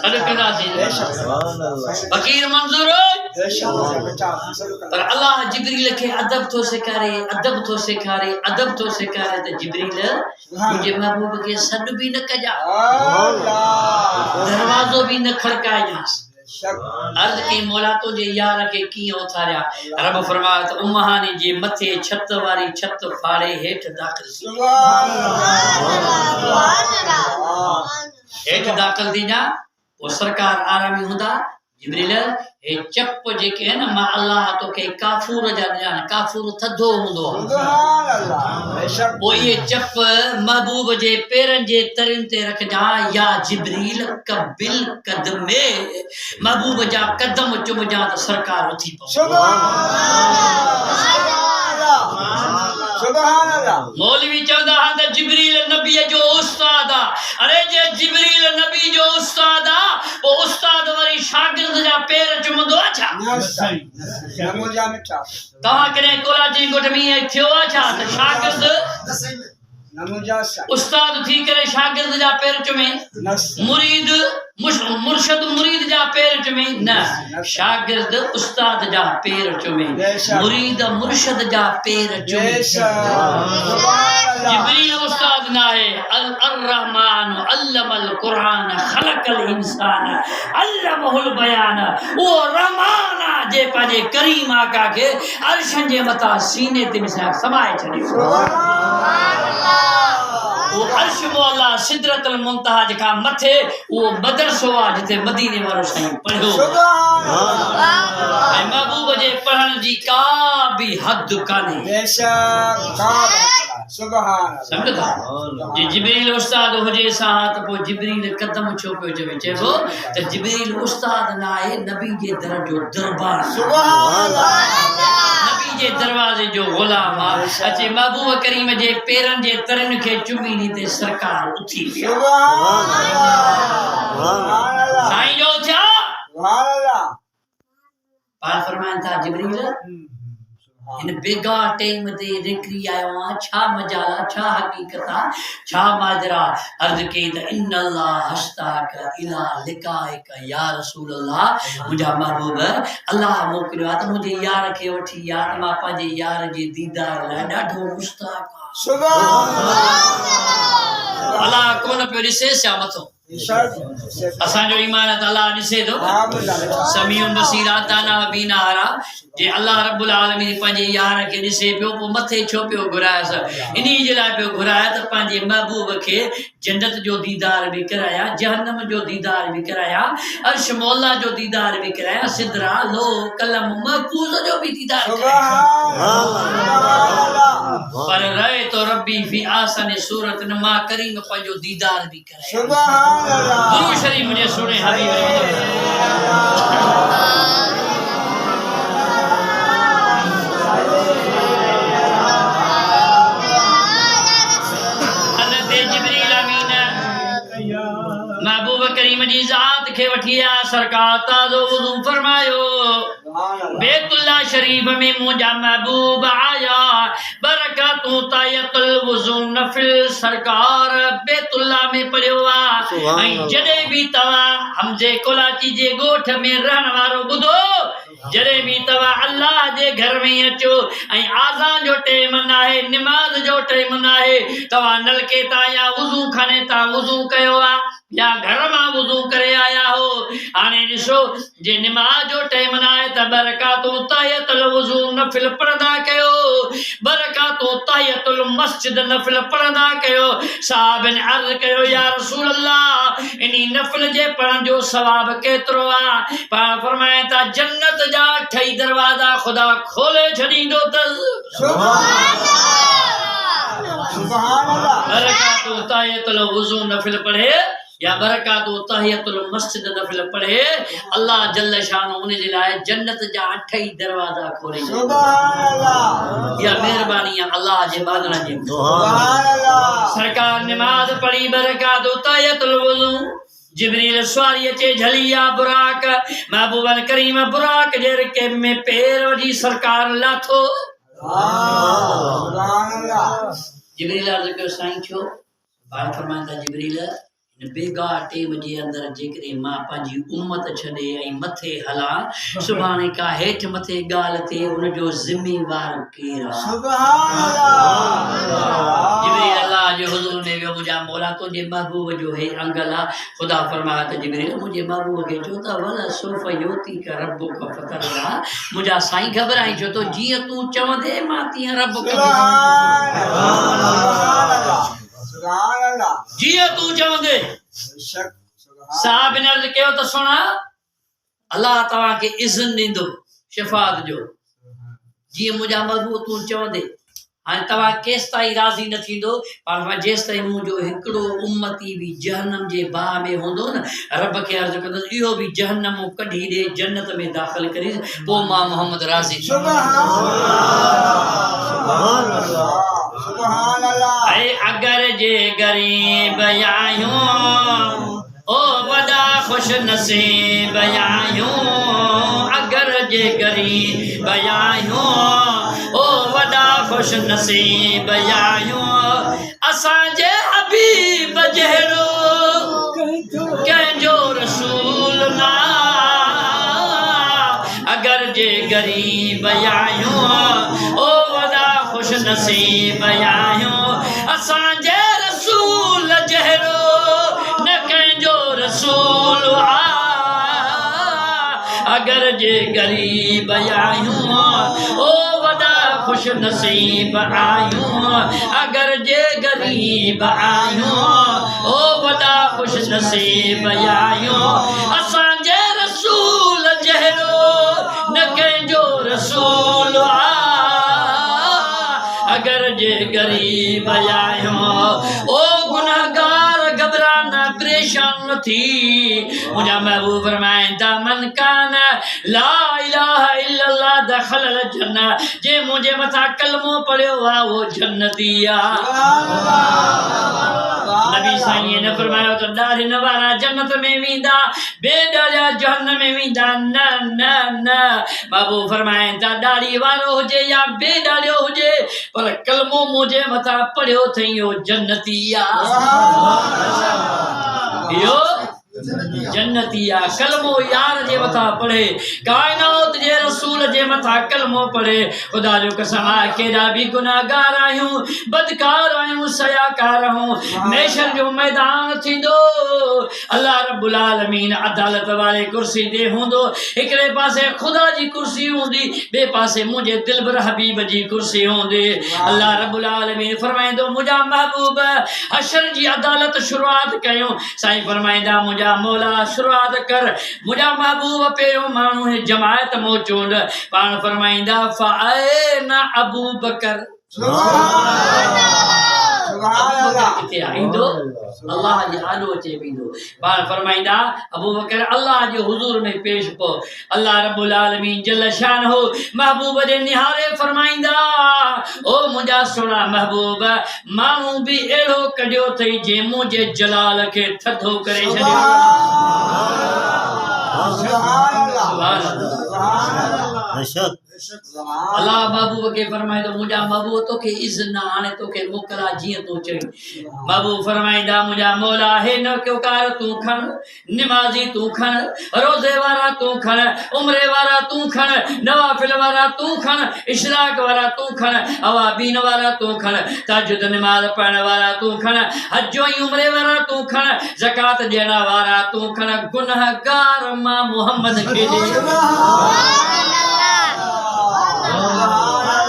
सॾु कंदासीं फ़क़ीर मंज़ूर पर अल्लाह जिब्रील खे अदब थो सेखारे त जिब्रील मुंहिंजे महबूब खे सॾु बि न कजां दरवाज़ो बि न खड़काइजांसि अर्ज़ कई मौला तुंहिंजे यार खे कीअं उथारिया रब फरमायो त उम्महानी जे मथे छत वारी छत फाड़े हेठि दाख़िल थी जा पोइ सरकार आरामी हूंदा जिब्रील हे चप जेके आहिनि मां अल्लाह तोखे काफूर जा ॾियां काफूर थधो हूंदो पोइ इहे चप महबूब जे पेरनि जे तरियुनि ते रखजांइ या जिब्रील कबिल कदमे महबूब जा कदम चुमजां त सरकार उथी पवंदी मौलवी चवंदा आहिनि त जिब्रील नबीअ जो उस्ताद आहे अरे जे जिब्रील नबी जो उस्ताद आहे पोइ उस्ताद वरी शागिर्द जा पेर चुमंदो आहे छा तव्हां कॾहिं कोलाची ॻोठ में ईअं थियो आहे छा त शागिर्द उस्ताद थी करे शागिर्द जा पेर चुमे मुरीद मुर्शिद मुरीद जा पेर चुमे न शागिर्द उस्ताद जा पेर चुमे मुरीद मुर्शिद जा पेर चुमे जिब्रील उस्ताद न आहे अल-रहमान अल्लमल कुरान खलकल इंसान अल्लमहुल बयान वो रहमान जे पंहिंजे करीम आका खे अर्शन जे मथां सीने ते समाए छॾियो वो अर्श मौला सिदरतुल मुंतहा जेका मथे वो मदरसो आहे जिते मदीने वारो साईं पढ़ियो ऐं महबूब जे पढ़ण जी का बि हद कान्हे सम्झो जे जिब्रील उस्ताद हुजे सां त पोइ जिब्रील कदम छो पियो चइबो त जिब्रील उस्ताद न आहे नबी जे दर जो दरबार नबी जे दरवाज़े जो गुलाम आहे अचे महबूब करीम जे पेरनि जे तरनि खे चुमी ते सरकार उथी साईं जो थिया पाण फरमाइनि था जिब्रील इन बेगा टाइम ते निकरी आयो आ छा मजाला छा हकीकत छा माजरा अर्ज कई त इन अल्लाह हस्ताक इला लिकाइक या रसूल अल्लाह मुझा महबूब अल्लाह मोकिलियो त मुझे यार खे वठी यार मां पंहिंजे यार जे दीदार लाइ ॾाढो मुश्ताक आ सुभान अल्लाह अल्लाह कोन पियो ॾिसे छा मथो असांजो ईमान त अल्लाह ॾिसे थो समीउन बसीर दाना बीना हारा जे अल्लाह रब्बुल आलमीन पंहिंजे यार खे ॾिसे पियो पोइ मथे छो पियो घुरायसि इन जे लाइ पियो घुराए त पंहिंजे महबूब खे जन्नत जो दीदार बि कराया जहन्नम जो दीदार बि कराया अर्श मौला जो दीदार बि कराया सिदरा लो कलम महफूज़ जो बि दीदार पर रहे तो रब्बी फी आसन सूरत न मां करीम पंहिंजो दीदार बि कराया दुरूद शरीफ मुझे सुने हबीब महबूब करीम जी ज़ात खे वठी आ सरकार ताज़ो वुज़ू फरमायो बैतुल्लाह शरीफ में मुंहिंजा महबूब आया बरकतूं तायतुल वुज़ू नफिल सरकार बैतुल्लाह में पढ़ियो आ ऐं जॾहिं बि तव्हां हमजे कोलाची जे ॻोठ में रहण वारो ॿुधो जॾहिं बि तव्हां अल्लाह जे घर में अचो ऐं आज़ान जो टाइम न आहे निमाज़ जो टाइम न आहे तव्हां नलके तां या वुज़ू खाने तां वुज़ू कयो आहे या घर मां वुज़ू करे आया हो हाणे ॾिसो जे निमाज़ जो टाइम न आहे त बरकातूं ताहियतुल वुज़ू नफ़िल पढ़ंदा कयो बरकातूं ताहियतुल मस्जिद नफ़िल पढ़ंदा कयो साहबनि अर्ज़ कयो या रसूल अल्लाह इनी नफ़िल जे पढ़ण जो सवाब केतिरो आहे पाण फरमाए था जन्नत जा 8 दरवाज़ा ख़ुदा खोले छॾींदो अथसि सुभान अल्लाह बरकातूं ताहियतुल वुज़ू नफ़िल पढ़े या बरकातूं ताहियतुल मस्जिद नफ़िल पढ़े अल्लाह जल्ल शान उन जे लाइ जन्नत जा 8 दरवाज़ा खोले सुभान अल्लाह या मेहरबानी अल्लाह जे बादन जी सुभान अल्लाह सरकार नमाज पढ़ी बरकातूं ताहियतुल वुज़ू जिब्रील सवारी अचे झलिया बुराक महबूबन करीम बुराक जे रके में पैर वठी सरकार लाथो सुभान अल्लाह जिब्रील अर्ज़ कयो साईं छो बार फरमाइंदा जिब्रील बेगा टेम जे अंदर जेकरे मां पंहिंजी उम्मत छॾे ऐं मथे हला सुभाणे का हेठ मथे ॻाल्हि थिए उनजो ज़िम्मेवार केरु आहे जिब्रील अल्लाह जे हुज़ूर में वियो मुंहिंजा मौला तुंहिंजे महबूब जो हे अंगल आहे ख़ुदा फरमाया त जिब्रील मुंहिंजे महबूब खे चओ त वल सोफ़ योती का रब्बुक फतरला मुंहिंजा साईं घबराई छो तो जीअं तूं चवंदे मां तीअं रब जीअं तूं चवंदे साहब ने अर्ज़ कयो त सुण अल्लाह तव्हांखे इज़्न ॾींदो शिफ़ात जो जीअं मुंहिंजा महबूब तूं चवंदे हाणे तव्हां केसि ताईं राज़ी न थींदो पर जेसि ताईं मुंहिंजो हिकिड़ो उम्मती बि जहन्नम जे बाह में हूंदो न रब खे अर्ज़ु कंदुसि इहो बि जहन्नम कढी ॾे जन्नत में दाख़िल करीसि पोइ मां मोहम्मद राज़ी ऐं अगर जे ग़रीब आहियूं ओ वॾा ख़ुश नसीब आहियूं अगर जे ग़रीब आहियूं ओ वॾा ख़ुश नसीब आहियूं असांजे हबीब जहिड़ो कंहिंजो रसूल न अगर जे ग़रीब आहियूं ओ वॾा ख़ुश नसीब आहियूं असांजे रसूल जहिड़ो न कंहिंजो रसूल अगर जे ग़रीब आहियूं ओ वॾा ख़ुश नसीब आहियूं अगर जे ग़रीब आहियूं ओ वॾा ख़ुश नसीब आहियूं असांजे रसूल जहिड़ो न कंहिंजो रसूल अगर जे ग़रीब आहियूं ओ गुनहगार घबरा न परेशान न थी मुंहिंजा महबूब फरमाइनि था मन कान ला इलाहा इल्लल्लाह दखल जन्नत जे मुंहिंजे मथां कलमो पढ़ियो आहे उहो जन्नती आहे नबी साईं ने फरमायो त ॾाढिन वारा जन्नत में वेंदा बेॾाढ़िया जहन्नम में वेंदा न न न बाबू फरमाइनि था ॾाढ़ी वारो हुजे या बेॾाढ़ियो हुजे पर कलमो मुंहिंजे मथां पढ़ियो अथई इहो जन्नती आहे इहो जन्नती आहे कलमो यार जे मथां पढ़े कायनात जे रसूल जे मथां कलमो पढ़े ख़ुदा जो कसम आहे केॾा बि गुनाहगार आहियूं बदकार आहियूं सयाकार आहियूं मैशर जो मैदान थींदो अल्लाह रब्बुल आलमीन अदालत वारे कुर्सी ते हूंदो हिकिड़े पासे ख़ुदा जी कुर्सी हूंदी ॿिए पासे मुंहिंजे दिलबर हबीब जी कुर्सी हूंदी अल्लाह रब्बुल आलमीन फरमाईंदो मुंहिंजा महबूब हशर जी अदालत शुरूआत कयूं साईं फरमाईंदा मुंहिंजा मौला शुरूआत कर मुंहिंजा महबूब पहिरियों माण्हू जमायत मो चूंड पाण फरमाईंदा फ़ाइना अबू बकर किथे ईंदो अल्लाह जे आॾो अचे पींदो पाण फरमाईंदा अबू बकर अल्लाह जे हुज़ूर में पेश पो अल्लाह रब्बुल आलमीन जल शान हो महबूब जे निहारे फरमाईंदा ओ मुंहिंजा सुहिणा महबूब माण्हू बि अहिड़ो कढियो अथई जे मुंहिंजे जलाल खे थधो करे छॾियो अल्लाह महबूब के फरमाईंदो मुंहिंजा महबूब तोखे इज़्न हाणे तोखे मोकला जीअं तूं चई महबूब फरमाईंदा मुंहिंजा मौला हे नौकार तूं खण निमाज़ी तूं खण रोज़े वारा तूं खण उमरे वारा तूं खण नवाफिल वारा तूं खण इशराक वारा तूं खण अवाबीन वारा तूं खण तहज्जुद नमाज़ पढ़ण वारा तूं खण हज ऐं उमरे वारा तूं खण ज़कात ॾियण वारा तूं खण गुनहगार मां मोहम्मद खे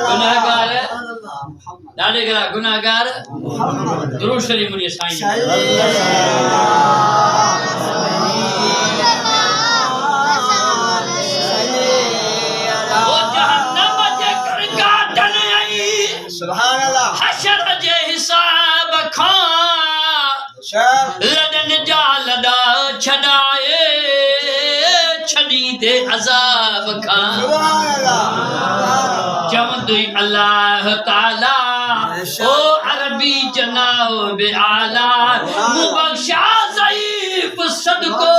गुनाहगार ॾाढे घणा गुनाहगार दुरूद शरीफ़ मुंहिंजे साईं सुभान अल्लाह हशर जे हिसाब खां लॾन जा लॾा छॾाए छॾींदे अज़ाब खां चवंदुई अल्लाह ताला ओ अरबी जनाब आला मुबख्शा ज़ईफ़ सदको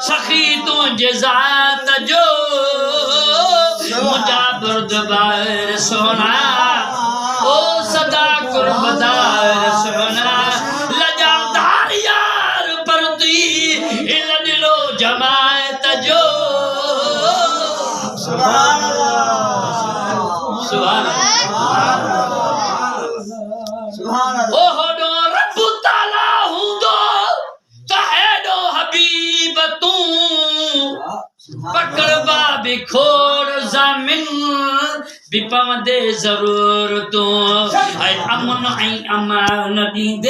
सखी तुंहिंजे ज़ात जो मुंहिंजा बुर्दबार सोना ओ सदा कुर्बदार सोना लजादार यार जमायत जो सुभान अल्लाह सुभान सुभान अल्लाह ओहोडो रब ताला हुंदो तहेडो हबीब तू पकड़ बाबी खोड़ ज़मीन बिपम दे जरूर तू ऐ अमन ऐ अमान दी दे